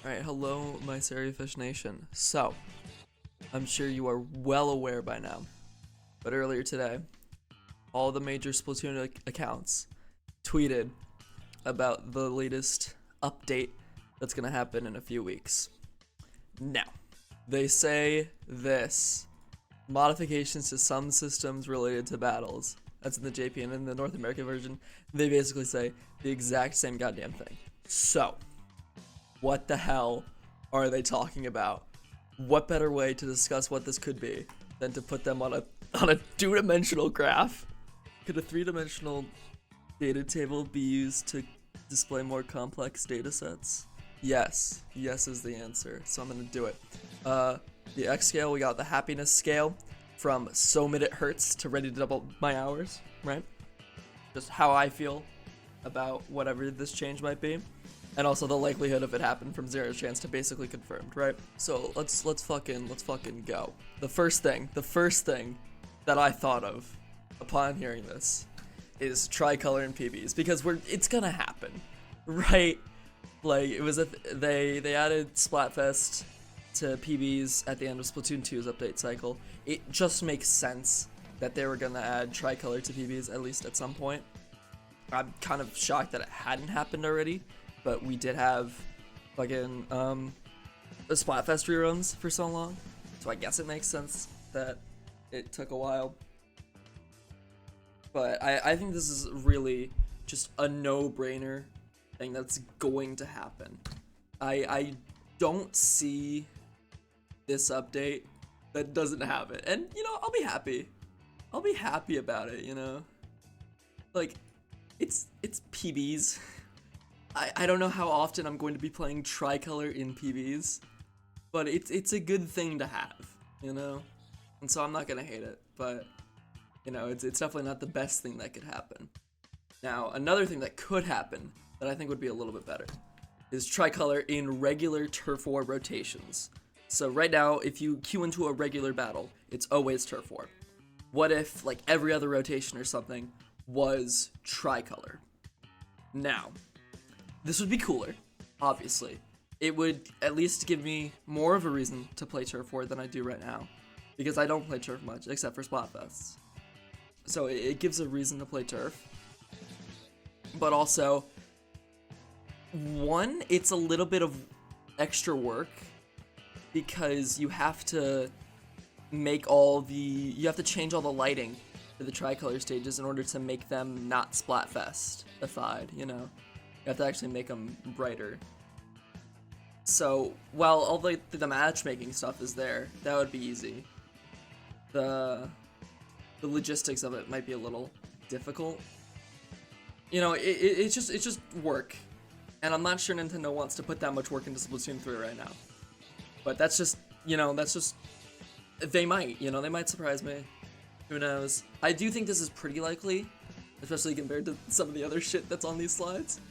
Alright, hello, my Fish Nation. So, I'm sure you are well aware by now, but earlier today, all the major Splatoon accounts tweeted about the latest update that's going to happen in a few weeks. Now, they say this: modifications to some systems related to battles. That's in the JP, and in the North American version, they basically say the exact same goddamn thing. So, what the hell are they talking about? What better way to discuss what this could be than to put them on a two-dimensional graph? Could a three-dimensional data table be used to display more complex data sets? Yes. Yes is the answer, so I'm gonna do it. The X scale, we got the happiness scale from so mid it hurts to ready to double my hours, right? Just how I feel about whatever this change might be. And also the likelihood of it happening from 0 chance to basically confirmed, right? So let's fucking go. The first thing that I thought of upon hearing this is tricolor in PBs, because it's gonna happen, right? Like, it was they added Splatfest to PBs at the end of Splatoon 2's update cycle. It just makes sense that they were gonna add tricolor to PBs at least at some point. I'm kind of shocked that it hadn't happened already. But we did have fucking the Splatfest reruns for so long, so I guess it makes sense that it took a while. But I think this is really just a no-brainer thing that's going to happen. I don't see this update that doesn't have it, and you know, I'll be happy. I'll be happy about it, you know. Like, it's PBs. I don't know how often I'm going to be playing tricolor in PBs, but it's a good thing to have, you know? And so I'm not gonna hate it, but, you know, it's definitely not the best thing that could happen. Now, another thing that could happen that I think would be a little bit better is tricolor in regular turf war rotations. So right now, if you queue into a regular battle, it's always turf war. What if, like, every other rotation or something was tricolor? Now, this would be cooler, obviously. It would at least give me more of a reason to play Turf War than I do right now, because I don't play Turf much, except for Splatfests. So it gives a reason to play Turf. But also, one, it's a little bit of extra work, because you have to change all the lighting for the tricolor stages in order to make them not Splatfest-ified, you know? You have to actually make them brighter. So, while all the matchmaking stuff is there, that would be easy. The logistics of it might be a little difficult. You know, it's just work. And I'm not sure Nintendo wants to put that much work into Splatoon 3 right now. But that's just, you know, they might surprise me. Who knows? I do think this is pretty likely, especially compared to some of the other shit that's on these slides.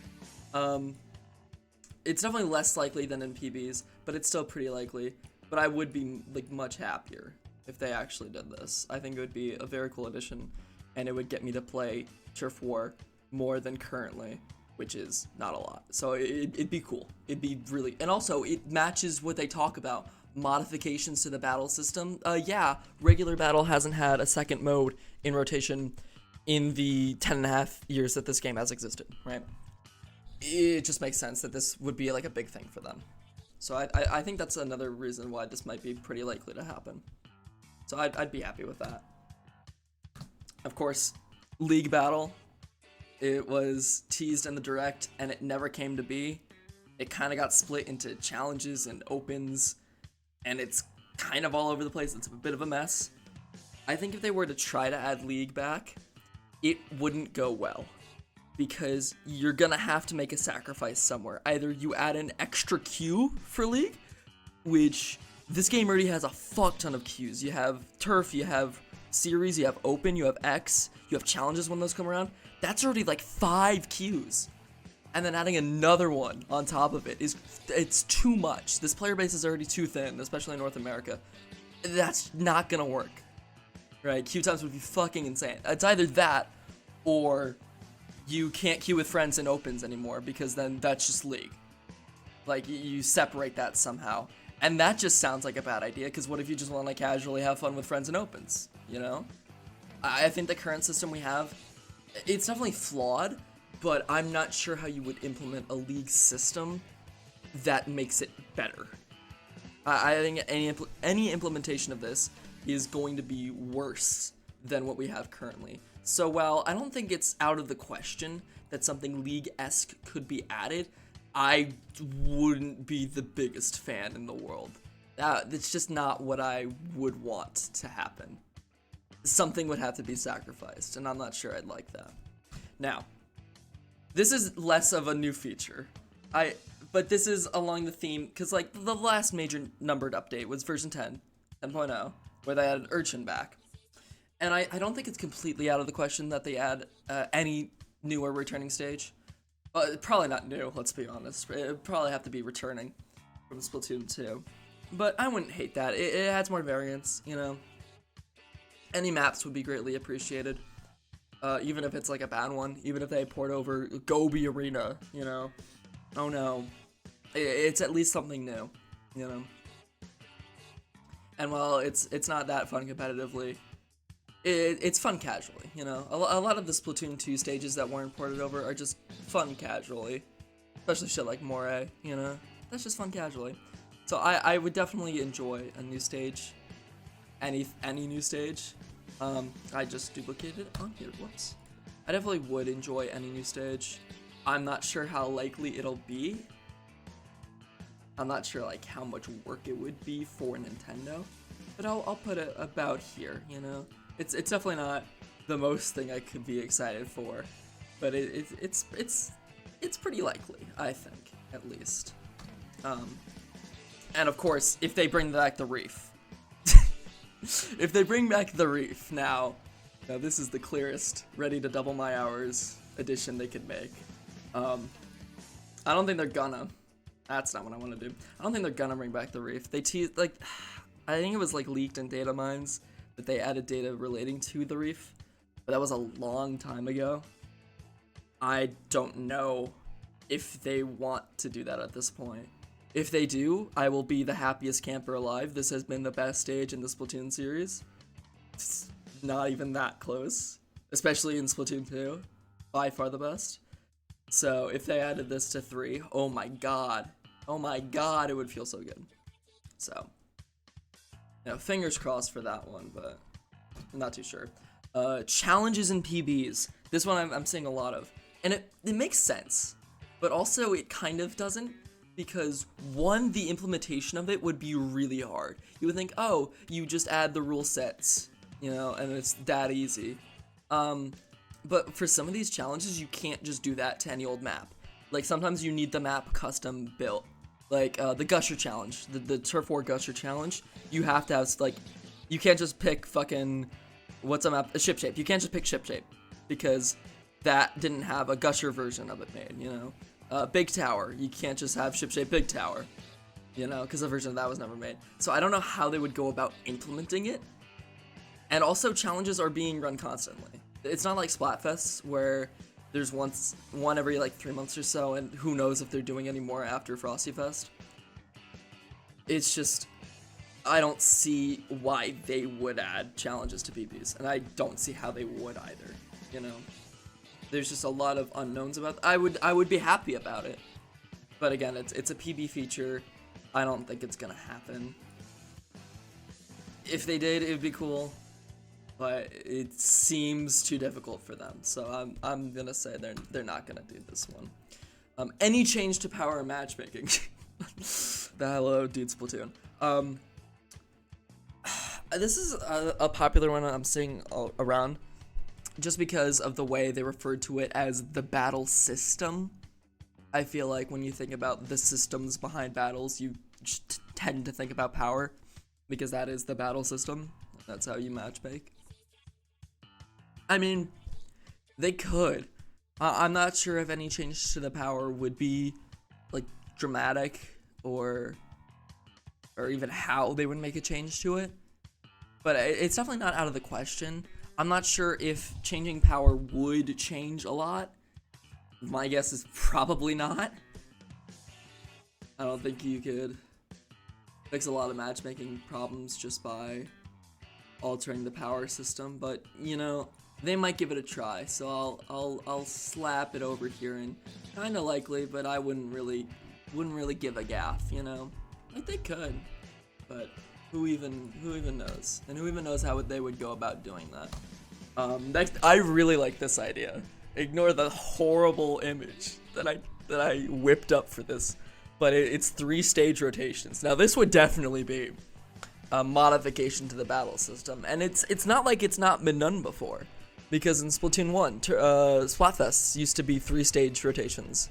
It's definitely less likely than in PBs, but it's still pretty likely. But I would be, like, much happier if they actually did this. I think it would be a very cool addition, and it would get me to play Turf War more than currently, which is not a lot. So it'd be cool. It'd be really, and also it matches what they talk about. Modifications to the battle system. Yeah, regular battle hasn't had a second mode in rotation in the 10.5 years that this game has existed, right? It just makes sense that this would be like a big thing for them. So I think that's another reason why this might be pretty likely to happen. So I'd be happy with that. Of course, League Battle, it was teased in the Direct and it never came to be. It kind of got split into challenges and opens, and it's kind of all over the place. It's a bit of a mess. I think if they were to try to add League back, it wouldn't go well, because you're gonna have to make a sacrifice somewhere. Either you add an extra queue for League, which this game already has a fuck ton of queues. You have Turf, you have Series, you have Open, you have X, you have challenges when those come around. That's already like 5 queues. And then adding another one on top of it's too much. This player base is already too thin, especially in North America. That's not gonna work. Right? Queue times would be fucking insane. It's either that, or you can't queue with friends in Opens anymore, because then that's just League. Like, you separate that somehow. And that just sounds like a bad idea, because what if you just want to casually have fun with friends in opens, you know? I think the current system we have, it's definitely flawed, but I'm not sure how you would implement a league system that makes it better. I think any implementation of this is going to be worse than what we have currently. So while I don't think it's out of the question that something League-esque could be added, I wouldn't be the biggest fan in the world. It's just not what I would want to happen. Something would have to be sacrificed, and I'm not sure I'd like that. Now, this is less of a new feature. But this is along the theme, because like the last major numbered update was version 10.0, where they added Urchin back. And I don't think it's completely out of the question that they add any newer returning stage. Probably not new, let's be honest. It would probably have to be returning from Splatoon 2. But I wouldn't hate that. It adds more variance, you know. Any maps would be greatly appreciated. Even if it's like a bad one. Even if they port over Gobi Arena, you know. Oh no. It's at least something new, you know. And while it's not that fun competitively, it's fun casually, you know. A lot of the Splatoon 2 stages that weren't ported over are just fun casually. Especially shit like Moray, you know. That's just fun casually. So I would definitely enjoy a new stage. Any new stage. I just duplicated it on here, whoops. I definitely would enjoy any new stage. I'm not sure how likely it'll be. I'm not sure like how much work it would be for Nintendo. But I'll put it about here, you know. It's definitely not the most thing I could be excited for, but it's pretty likely, I think, at least. And of course, if they bring back the reef, if they bring back the reef now this is the clearest, ready to double my hours edition they could make. I don't think they're gonna. That's not what I want to do. I don't think they're gonna bring back the reef. They teased like, I think it was like leaked in data mines that they added data relating to the reef, but that was a long time ago. I don't know if they want to do that at this point. If they do, I will be the happiest camper alive. This has been the best stage in the Splatoon series. It's not even that close, especially in Splatoon 2. By far the best. So if they added this to 3, oh my god, it would feel so good. So, fingers crossed for that one, but I'm not too sure. Challenges and PBs. This one I'm seeing a lot of, and it makes sense, but also it kind of doesn't, because one, the implementation of it would be really hard. You would think, oh, you just add the rule sets, and it's that easy. But for some of these challenges, you can't just do that to any old map. Like, sometimes you need the map custom built. Like, the Gusher Challenge, the Turf War Gusher Challenge, you have to have, like, you can't just pick fucking, what's a map? Ship Shape. You can't just pick Ship Shape, because that didn't have a Gusher version of it made, Big Tower, you can't just have Ship Shape Big Tower, because a version of that was never made. So I don't know how they would go about implementing it. And also, challenges are being run constantly. It's not like Splatfest, where there's one every like 3 months or so, and who knows if they're doing any more after Frosty Fest. It's just, I don't see why they would add challenges to PBs, and I don't see how they would either, There's just a lot of unknowns about it. I would be happy about it, but again, it's a PB feature. I don't think it's gonna happen. If they did, it would be cool. But it seems too difficult for them, so I'm gonna say they're not gonna do this one. Any change to power matchmaking? The hello, dude, Splatoon. This is a popular one I'm seeing all around, just because of the way they referred to it as the battle system. I feel like when you think about the systems behind battles, you tend to think about power, because that is the battle system. That's how you matchmake. I mean, they could. I'm not sure if any change to the power would be, like, dramatic, or even how they would make a change to it. But it's definitely not out of the question. I'm not sure if changing power would change a lot. My guess is probably not. I don't think you could fix a lot of matchmaking problems just by altering the power system, but you know, they might give it a try, so I'll slap it over here, and kind of likely, but I wouldn't really give a gaff, you know. Like they could, but who even knows? And who even knows how they would go about doing that? Next, I really like this idea. Ignore the horrible image that I whipped up for this, but it's 3-stage rotations. Now this would definitely be a modification to the battle system, and it's not like it's not been done before, because in Splatoon 1, Splatfests used to be 3-stage rotations.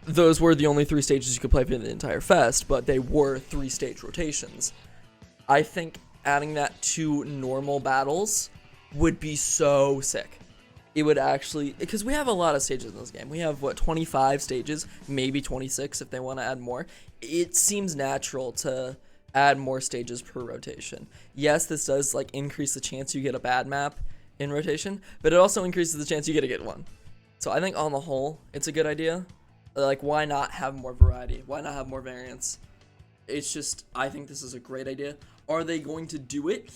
Those were the only 3 stages you could play for the entire fest, but they were 3-stage rotations. I think adding that to normal battles would be so sick. It would actually, because we have a lot of stages in this game. We have, what, 25 stages, maybe 26 if they want to add more. It seems natural to add more stages per rotation. Yes, this does like increase the chance you get a bad map in rotation, but it also increases the chance you get to get one. So I think on the whole, it's a good idea. Like, why not have more variety? Why not have more variants? It's just, I think this is a great idea. Are they going to do it?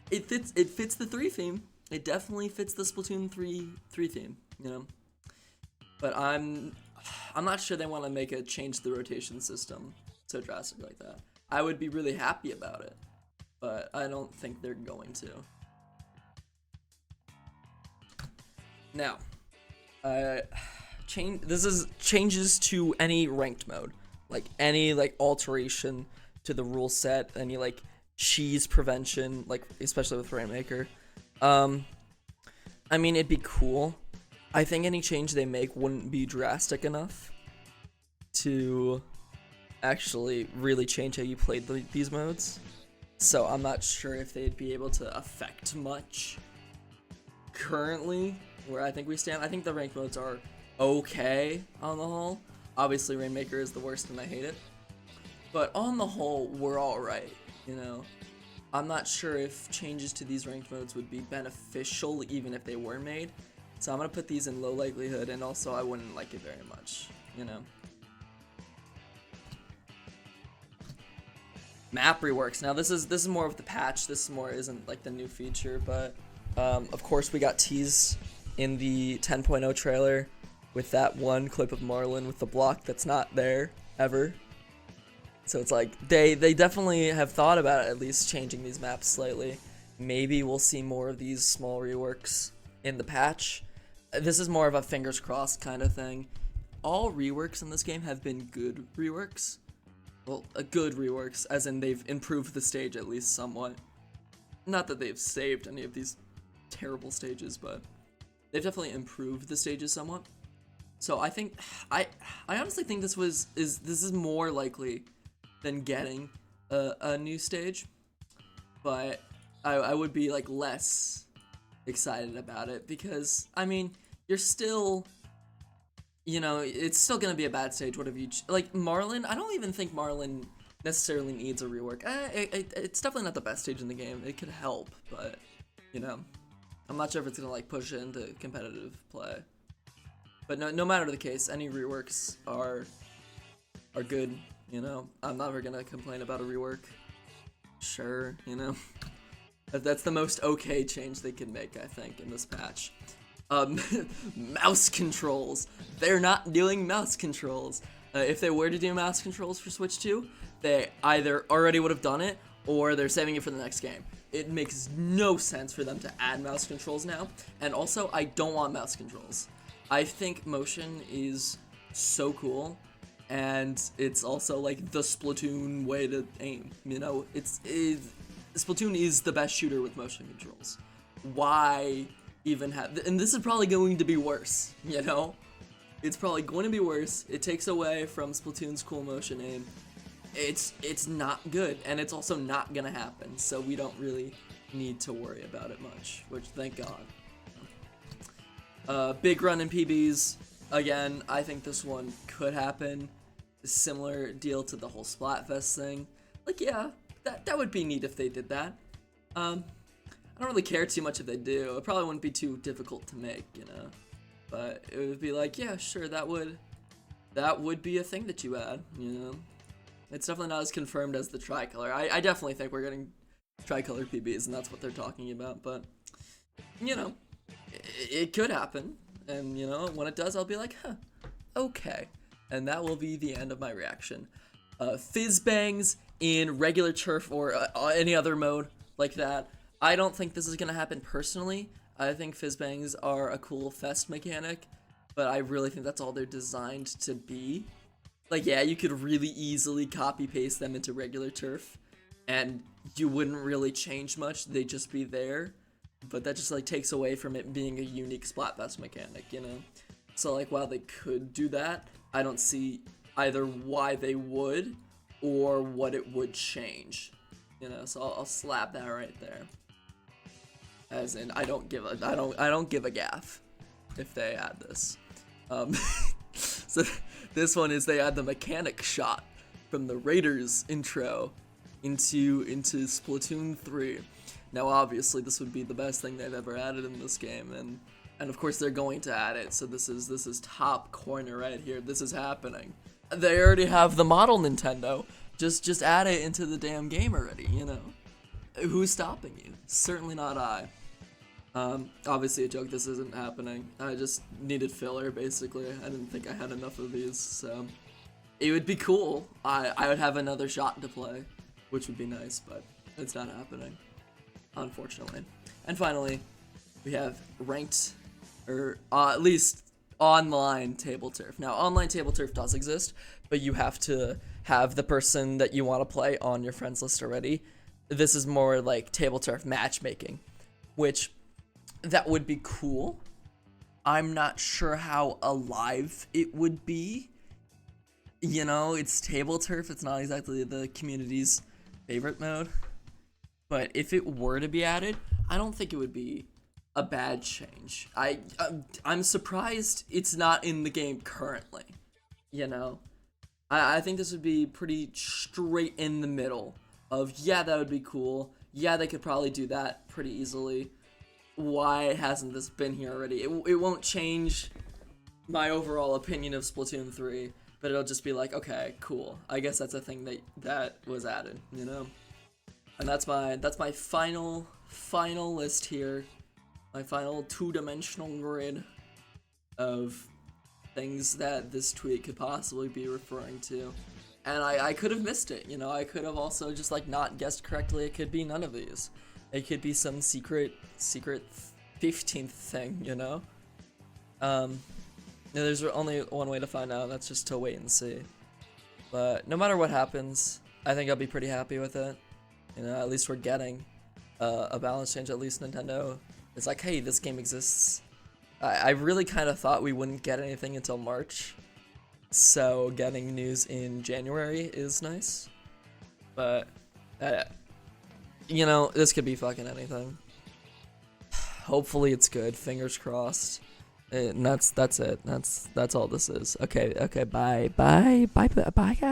It fits the 3 theme. It definitely fits the Splatoon 3 theme, you know. But I'm not sure they want to change the rotation system so drastic like that. I would be really happy about it, but I don't think they're going to. Now, this is changes to any ranked mode, like any like alteration to the rule set, any like cheese prevention, like especially with Rainmaker. I mean, it'd be cool. I think any change they make wouldn't be drastic enough to actually really change how you played these modes. So I'm not sure if they'd be able to affect much. Currently, where I think we stand, I think the ranked modes are okay on the whole. Obviously, Rainmaker is the worst and I hate it. But on the whole, we're alright, you know. I'm not sure if changes to these ranked modes would be beneficial even if they were made. So I'm going to put these in low likelihood, and also I wouldn't like it very much, you know. Map reworks. Now this is more of the patch. This more isn't like the new feature, but of course we got teased in the 10.0 trailer with that one clip of Marlin with the block that's not there ever. So it's like they definitely have thought about at least changing these maps slightly. Maybe we'll see more of these small reworks in the patch. This is more of a fingers crossed kind of thing. All reworks in this game have been good reworks. Well, good reworks, as in they've improved the stage at least somewhat. Not that they've saved any of these terrible stages, but they've definitely improved the stages somewhat. So I think I honestly think this is more likely than getting a new stage, but I would be like less excited about it because I mean you're still, you know, it's still gonna be a bad stage. What have you like Marlin? I don't even think Marlin necessarily needs a rework. It's definitely not the best stage in the game. It could help, but you know, I'm not sure if it's gonna like push it into competitive play. But no matter the case, any reworks are good. You know, I'm never gonna complain about a rework. Sure, you know, that's the most okay change they can make, I think, in this patch. Mouse controls. They're not doing mouse controls. If they were to do mouse controls for Switch 2, they either already would have done it or they're saving it for the next game. It makes no sense for them to add mouse controls now. And also, I don't want mouse controls. I think motion is so cool. And it's also like the Splatoon way to aim, you know, Splatoon is the best shooter with motion controls. Why even have, and this is probably going to be worse, you know, it's probably going to be worse. It takes away from Splatoon's cool motion aim. It's not good, and it's also not gonna happen, so we don't really need to worry about it much, which thank God. Big run in PBs. Again, I think this one could happen. A similar deal to the whole Splatfest thing. Like, yeah, that would be neat if they did that. I don't really care too much if they do. It probably wouldn't be too difficult to make, you know. But it would be like, yeah, sure, that would that would be a thing that you add, you know? It's definitely not as confirmed as the tricolor. I definitely think we're getting tricolor PBs, and that's what they're talking about, but, you know, it could happen, and, you know, when it does, I'll be like, huh, okay. And that will be the end of my reaction. Fizz bangs in regular turf or any other mode like that. I don't think this is going to happen personally. I think fizz bangs are a cool fest mechanic, but I really think that's all they're designed to be. Like, yeah, you could really easily copy paste them into regular turf, and you wouldn't really change much. They'd just be there, but that just like takes away from it being a unique Splatfest mechanic, you know? So like, while they could do that, I don't see either why they would or what it would change, you know? So I'll slap that right there. As in, I don't give a gaff if they add this. So this one is they add the mechanic shot from the Raiders intro into Splatoon 3. Now obviously this would be the best thing they've ever added in this game, and of course they're going to add it, so this is top corner right here. This is happening. They already have the model Nintendo. Just add it into the damn game already, you know. Who's stopping you? Certainly not I. Obviously a joke, this isn't happening. I just needed filler, basically. I didn't think I had enough of these, so it would be cool. I would have another shot to play, which would be nice, but it's not happening, unfortunately. And finally, we have ranked, or at least online table turf. Now, online table turf does exist, but you have to have the person that you want to play on your friends list already. This is more like table turf matchmaking, which that would be cool. I'm not sure how alive it would be. You know, it's table turf. It's not exactly the community's favorite mode. But if it were to be added, I don't think it would be a bad change. I'm surprised it's not in the game currently. You know, I think this would be pretty straight in the middle of, yeah, that would be cool. Yeah, they could probably do that pretty easily. Why hasn't this been here already? It won't change my overall opinion of Splatoon 3, but it'll just be like, okay, cool. I guess that's a thing that was added, you know? And that's my final list here. My final two-dimensional grid of things that this tweet could possibly be referring to. And I could have missed it, you know? I could have also just like not guessed correctly. It could be none of these. It could be some secret 15th thing, you know? There's only one way to find out, that's just to wait and see. But no matter what happens, I think I'll be pretty happy with it. You know, at least we're getting a balance change. At least Nintendo is like, hey, this game exists. I really kind of thought we wouldn't get anything until March. So getting news in January is nice. But, you know, this could be fucking anything. Hopefully it's good. Fingers crossed. And that's it. That's all this is. Okay, bye guys.